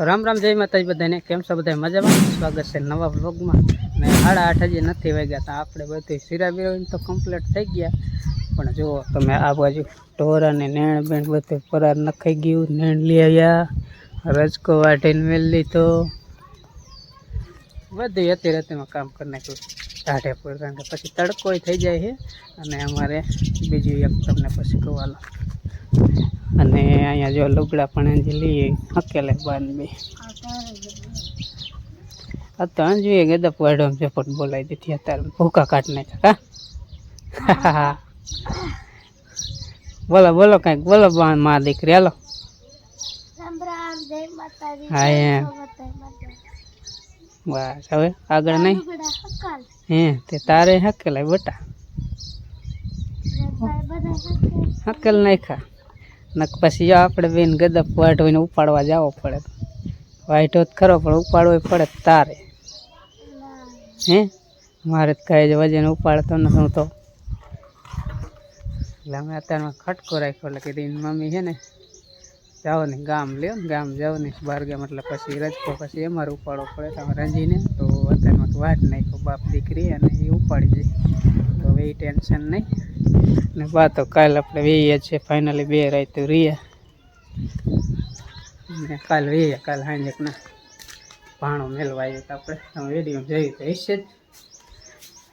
તો રામ રામ જય માતાજી બધાને, કેમ છો બધા મજામાં? સ્વાગત છે નવા વ્લોગમાં. ને 8:30 હજી નથી વાગ્યા હતા. આપણે બધી શીરા બીરા તો કમ્પ્લીટ થઈ ગયા, પણ જુઓ તમે આ બાજુ ઢોરા ને નેણ બેણ બધું પરાર નખાઈ ગયું. નેણ લઈ આવ્યા, રજકો વાટીને મેળ લીધો, બધું અત્યારે રાતમાં કામ કરી નાખ્યું ટાઢે પર, કારણ કે પછી તડકો થઈ જાય છે. અને અમારે બીજું એક તમને પછી કહેવાલો, અને અહીંયા જો લુગડા પણ જે લઈએ હકેલે બાંધવી તો જોઈએ ગદપ વાડો પણ બોલાવી દીધી અત્યારે ભૂકા કાઢ નાખ્યા. હા બોલો બોલો કંઈક બોલો માં દીકરી, હાલો. હા એમ બસ હવે આગળ નહીં હે તે તારે હકેલાય બટા હકેલ નાખ્યા. નક પછી જો આપણે બેન ગદપ વાઢવીને ઉપાડવા જવો પડે. વાઈટો જ ખરો પણ ઉપાડવો પડે તારે. હે મારે તો કાંઈ વજન ઉપાડતો નથી હું તો. એટલે અમે અત્યારમાં ખટકો રાખ્યો, એટલે કીધી મમ્મી છે ને જાઓ ને ગામ લ્યો, ગામ જાઓ ને બહાર ગામ, એટલે પછી રજકો પછી અમારે ઉપાડવો પડે. તમે રંજીને તો અત્યારમાં વાટ નાખ્યો બાપ દીકરી, અને એ ઉપાડી જાય તો હવે એ ટેન્શન નહીં. ને બા તો કાલે આપણે વેઈએ છીએ ફાઇનલી 2 રાત રીએ, ને કાલે વેઈએ. કાલે સાંજે ના ભાણો મેળવા આવ્યો તો આપણે તમે વિડીયો જોયું તો હશે જ.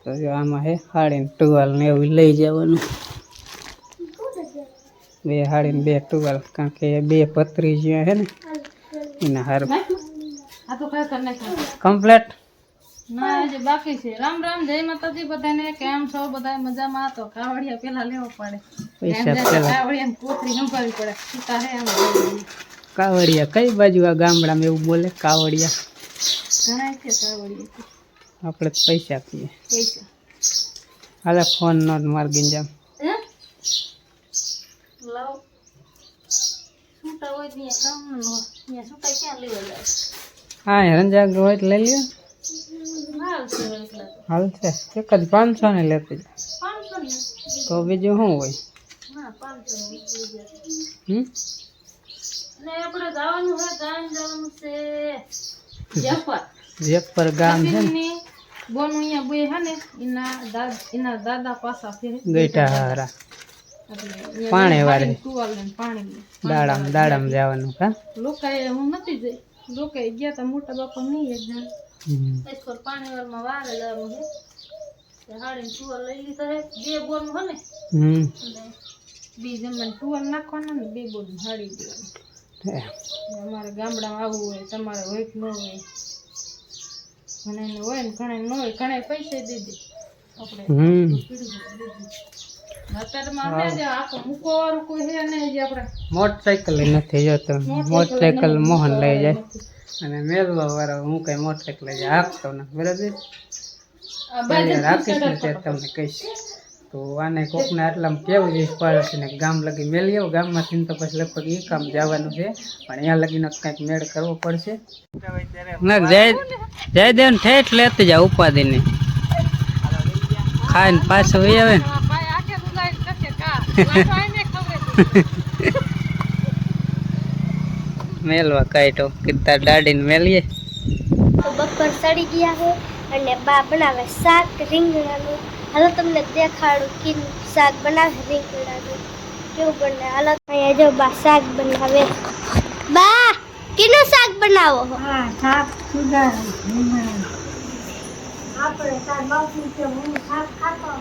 તો જો આમાં હે હાડીને ટુવાલ ને એવું લઈ જવાનું, 2 હાડીને 2 ટુવાલ, કારણ કે 2 પતરી જ્યાં છે ને એના હારું કમ્પ્લેટ ના હજી બાકી છે. રામ રામ જય માતાજી બધાને, કેમ છો બધા મજામાં? તો કાવડિયા પેલા લેવો પડે, પૈસા પેલા કાવડિયા કોથરી સંભાળવી પડે. સીતા હે આમ કાવડિયા કઈ બાજુ આ ગામડામાં એવું બોલે કાવડિયા? ઘણા છે કાવડિયા, આપણે તો પૈસા આપીએ. પૈસા હાલે ફોન નો માર ગંજામ હે લાવ સુતા હોય ત્યાં કામ ન હોય, ત્યાં સુતા ક્યાં લેવા જાય? હા રંજાગ હોય તો લઈ લ્યો. હાલ છે એટલા હાલ છે એક જ 500 ને લેતી 500 ને તો બીજું શું હોય? હા 500 હમ ને આપણે જવાનું છે, ગામ જવાનું છે જફર. જેપર ગામ છે ને બોનું અહીંયા બે હે ને એના દાદા પાસા છે ગઈઠા હારા પાણી વાળી ટુવાલ ને પાણી દાડામ જવાનું. કા લોકાએ હું નથી જઈ, લોકાએ ગયા તા મોટા બાપા નહીં એક જણ એસકોર પાણી વાળમાં વારે જવાનું છે. હાડીને ટુવાલ લઈ લીધા હે, 2 બોન હે ને અને 2 જમણ ટુવાલ નાખવાના ને 2 બોન હાડી દેવાની. અમારે ગામડામાં આવું હોય, તમારે હોય કે ન હોય? ઘણા હોય ને ઘણા ન હોય, ઘણા પૈસા દે દે આપણે. અત્યારમાં અમે જે આખો મૂકો વાળું કોઈ છે નહીં, જે આપણે મોટરસાઇકલ નથી જોતો. મોટરસાઇકલ મોહન લઈ જાય, અને મેળવા વાળા હું કઈ મોટરસાઇકલ લઈ જાય હાંકતો ને, બરાબર રાખીશ ને તે તમને કહીશ. તો આને કોકને આટલામાં કેવું જોઈએ પાડોશી ને ગામ લગી મેલી આવો. ગામમાંથી તો પછી લગભગ એ કામ જવાનું છે, પણ અહીંયા લગીને કંઈક મેળ કરવો પડશે. જય દેવ ને ઠેઠ લેતી જાવ ઉપાધિને, ખાઈને પાછું વહી આવે ને. મેલવા કાઢો કીધા દાડીને મેલીએ. તો બપોર સડી ગયા છે અને બા બનાવે શાક રીંગણાનું. હાલો તમને દેખાડું કે શાક બનાવે રીંગણાનું કેવું બને. હાલો અહીંયા જો બા શાક બનાવે. બા કેનું શાક બનાવો? હા શાક સુધા રીંગણાનું. આપણે તાર બાપુ કે હું શાક ખાતો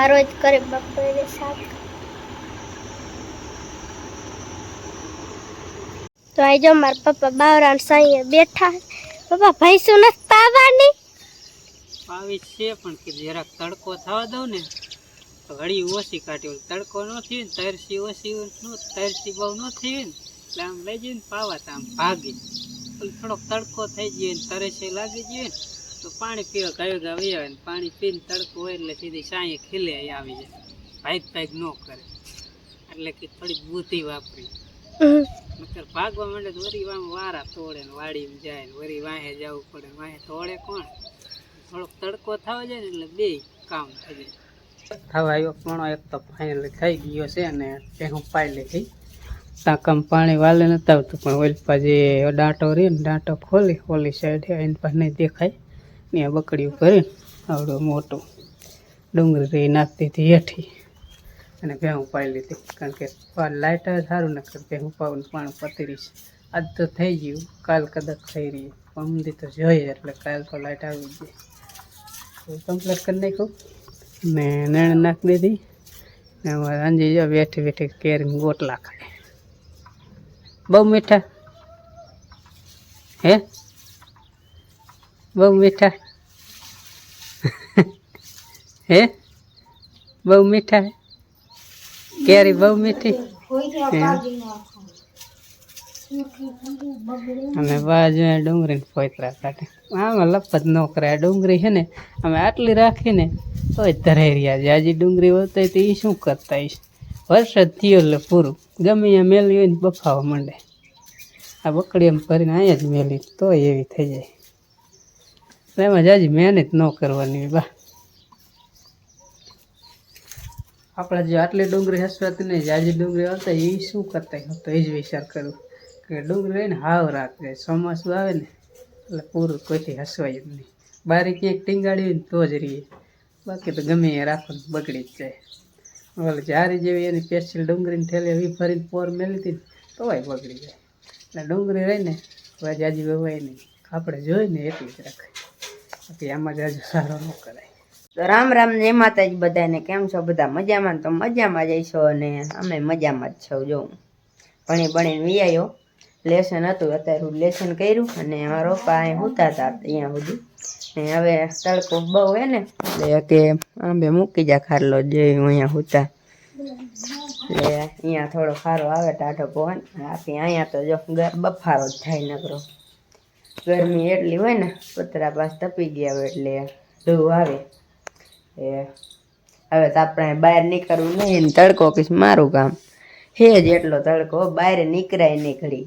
રોજ કરે બપોરે શાક. તો આ જો મારા પપ્પા બાવરા સાંયે બેઠા. પપ્પા ભૈંસું નથી પાવાની? પાવી છે પણ કે જરાક તડકો થવા દઉં ને તો ઘડી ઓછી કાઢ્યો. તડકો ન થયો ને તરસી ઓછી તરસી બહુ ન થયું ને એટલે આમ લઈ જઈને પાવા તો આમ ભાગી. થોડોક તડકો થઈ ગયો ને તરસે લાગી ગયો ને તો પાણી પીવા ગાયો ગાવી આવે ને પાણી પીને તડકો હોય એટલે સીધી સાંયે ખીલે આવી જાય. ભાગ ન કરે એટલે કે થોડીક બુદ્ધિ વાપરી. નકર ભાગવા માંડે તો વરી વારા તોડે ને વાડીમાં જાય ને વરી વાહે જવું પડે. વાહે તોડે કોણ? થોડોક તડકો થવા જાય ને એટલે બે કામ થઈ જાય. થવા આવ્યો પણ એક તો ફાઇનલ થઈ ગયો છે ને તે હું પાઈ લીધી. ટાંકામાં પાણી વાલે નતા આવતું પણ ઓલી પાછી દાંટો રહી ને દાંટો ખોલી ઓલી સાઈડ એની પાસે નહીં દેખાય ને બકડીયું કરીને આવડું મોટું ડુંગળી રહી નાખતી હતી હેઠી અને ભેહું પાઈ લીધી. કારણ કે લાઇટ આવે સારું ન કરે ભેહું પાવું પાણી પતરીશ. આજ તો થઈ ગયું, કાલ કદાચ થઈ રહ્યું, અમદી તો જોઈએ એટલે કાલ તો લાઇટ આવી ગઈ. કમ્પ્લીટ કરી નાખ્યું ને નેણ નાખી દીધી ને અમારે અંજી જો બેઠી બેઠી કેરીને ગોટલા ખાય. બહુ મીઠા હે? બહુ મીઠા હે? બહુ મીઠા હે? કેરી બહુ મીઠી અમે બાજુ ડુંગળી ફોતરા કાઢે. આમાં લપત ન કરે. ડુંગળી છે ને અમે આટલી રાખીને તોય ધરાઈ રહ્યા છે. હજી ડુંગળી હોતા તો એ શું કરતા હશે? વરસાદ થયો એટલે પૂરું. ગમે ત્યાં મેલી હોય ને બફાવા માંડે. આ બકડી એમ કરીને અહીંયા જ મેલી તોય એવી થઈ જાય. એટલે એમાં જાજી મહેનત ન કરવાની. બા આપણે જે આટલી ડુંગળી હસવાતી નહીં, જાજી ડુંગળી આવતા એ શું કરતા હતો એ જ વિચાર કરું કે ડુંગળી રહીને હાવ રાખે. ચોમાસું આવે ને એટલે પૂરું કોઈથી હસવાય જ નહીં. બારી ક્યાંક ટીંગાડી હોય ને તો જ રહીએ, બાકી તો ગમે એ રાખો બગડી જ જાય. ઓલે જારી જેવી એની પેસ્ટિલ ડુંગળીની થેલી એવી ભરીને પોર મેલી હતી ને તોય બગડી જાય. એટલે ડુંગળી રહીને હવે જાજી વવાય નહીં, આપણે જોઈને એટલી જ રાખાય, બાકી આમાં જાજુ સારો ન કરાય. તો રામ રામ જય માતાજી બધાને. કેમ છો બધા? મજામાં? તો મજામાં જઈશો અને અમે મજામાં જ છો. જો ભણી ભણીને વિયાયો, લેસન હતું અત્યારે લેસન કર્યું અને મારા પપ્પા અહીં સૂતા હતા અહીંયા સુધી. ને હવે તડકો બહુ હે ને એટલે કે આંબે મૂકી જા ખારલો જોયું અહીંયા સૂતા. એટલે અહીંયા થોડો ખારો આવે ટાઢો પવન. બાકી અહીંયા તો જો બફારો જ થાય નકરો. ગરમી એટલી હોય ને પતરા પાસ તપી ગયા હોય એટલે ધૂળ આવે. એ હવે તો આપણે બહાર નીકળવું નહીં ને તડકો કીશ મારું કામ હે જ એટલો તડકો, બહાર નીકળાય નહીં ઘડી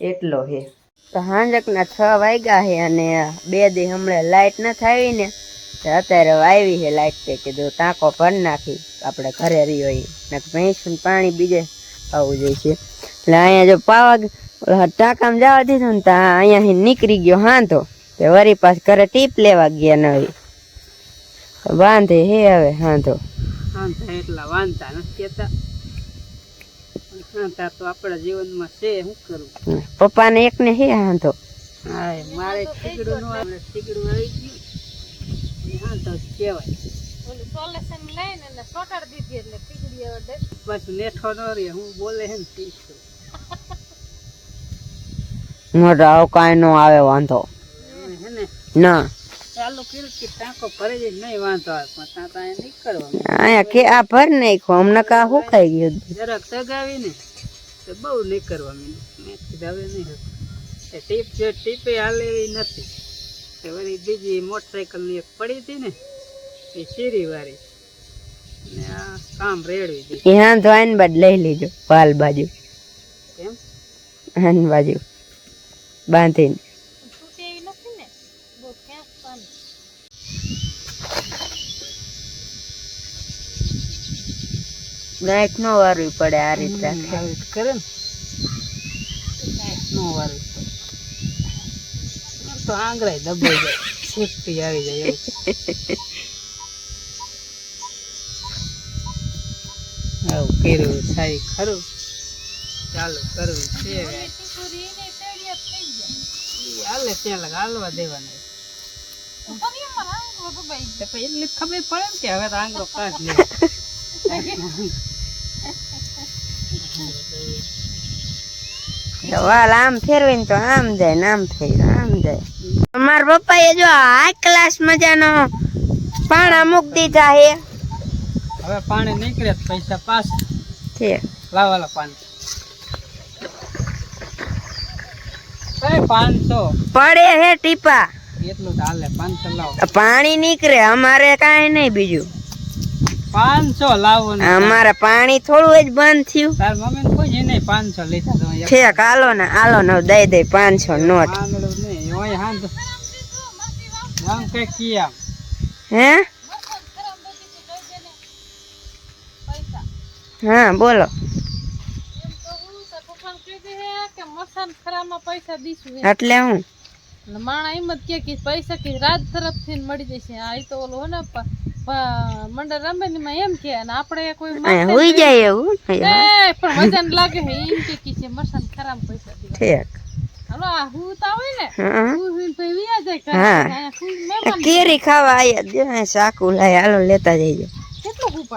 એટલો હે. તો હાંજકના 6 વાગ્યા છે અને 2 દી હમણાં લાઇટ ન આવી ને તો અત્યારે આવી છે લાઇટ. તે કીધું ટાંકો ભરી નાખી આપણે ઘરે રહ્યો ને ભેંસનું પાણી બીજે પાવું જોઈશે. એટલે અહીંયા જો પાવા ટાંકામાં જવા દીધું ને તો અહીંયાથી નીકળી ગયો હાંધો. તે વરી પાછ ઘરે ટીપ લેવા ગયા નવી વાંધે હે. હવે હાંધો એટલા વાંધતા નથી કેતા. વાંધતા તો આપણા જીવનમાં છે. શું કરવું? પપ્પાને એકને હે હાંધો. હા મારે ઠીકડું નો આવે, ઠીકડું આવી ગયું એ હાંધો જ કહેવાય. ઓલું સોલ્યુશન લઈને ને સોટાડી દીધી એટલે ટીકડી હવે પાછું નેઠો ન રહે. હું બોલે હે ને ઠીક મોટા આવું કાંઈ ન આવે વાંધો હે ને. ના ચાલુ કર્યું કે ટાંકો ભરી જાય નહીં વાંધો આવે, પણ ત્યાં અહીંયા નહીં કરવાનું. અહીંયા કે આ ભર નાખ્યો હમણાં કા સુકાઈ ગયું. જરાક તગાવી ને તો બહુ નહીં કરવાનું. મેં કીધું હવે નહીં એ ટીપ જે ટીપે હાલે એવી નથી. તે વળી બીજી મોટરસાઇકલની એક પડી હતી ને એ શીરી વાળી ને આ કામ રેડવી દીધી. એ હાંધો આન બાદ લઈ લેજો પાલ બાજુ એમ આન બાજુ બાંધીને. તૂટે એવી નથી ને બહુ ક્યાંક પાણી. નાઈટ નો વારવી પડે આ રીતે રાખે. આવી રીતે કરે ને નો વારવી પડે તો આંગળાય દબાઈ જાય, સેફટી આવી જાય એવું. આવું કર્યું થાય ખરું. ચાલો કરવું છે ટીકડી એને તેડિયા થઈ જાય. ઈ હાલે ત્યાં હાલવા દેવાના. તો ફરી અમાર આંગળો દબાઈ તો પછી એટલી ખબર પડે ને કે હવે તો આંગળો કાઢ લે. વાલ આમ ફેરવીને તો આમ જાય ને આમ ફેર આમ જાય. મારા પપ્પા એ જો હાઈ ક્લાસ મજાનો પાણા મૂકી દીધા હે. હવે પાણી નીકળે તો પૈસા પાછા છે લાવાલા પાણી. 500 પડે હે ટીપા. એટલું તો હાલે. 500 લાવો. પાણી નીકળે અમારે કાંઈ નહીં બીજું. 500 લાવો ને અમારે પાણી થોડું જ બંધ થયું. તાર મમ્મી કોઈ છે નહીં 500 લીધા તો એક ઠેક આલો ને દઈ દઈ 500 નોટ. પાંદડું નહીં ઓય હાંત આમ કઈ કિયા હે હા બોલો. પપ્પાને કહી દે કે મસાન ખરામાં પૈસા દીશું એટલે હું માણા એમ જ કે પૈસા કે રાજ તરફથી મળી જશે. આ ઈ તો ઓલું હે ને મંડળ રમે ને એમાં એમ કે અને આપણે કોઈ અહીંયા હુઈ જાય એવું. પણ વજન લાગે હે એમ કે છે મસાન ખરામ પૈસા દીવા. ઠેક હાલો આ હું તો હોય ને હા હું પછી વિયા જાય હા. ઘરે. મહેમાન કેરી ખાવા આયા દે સાકુ લાય હાલો લેતા જઈજો. કેટલું ઉપાડ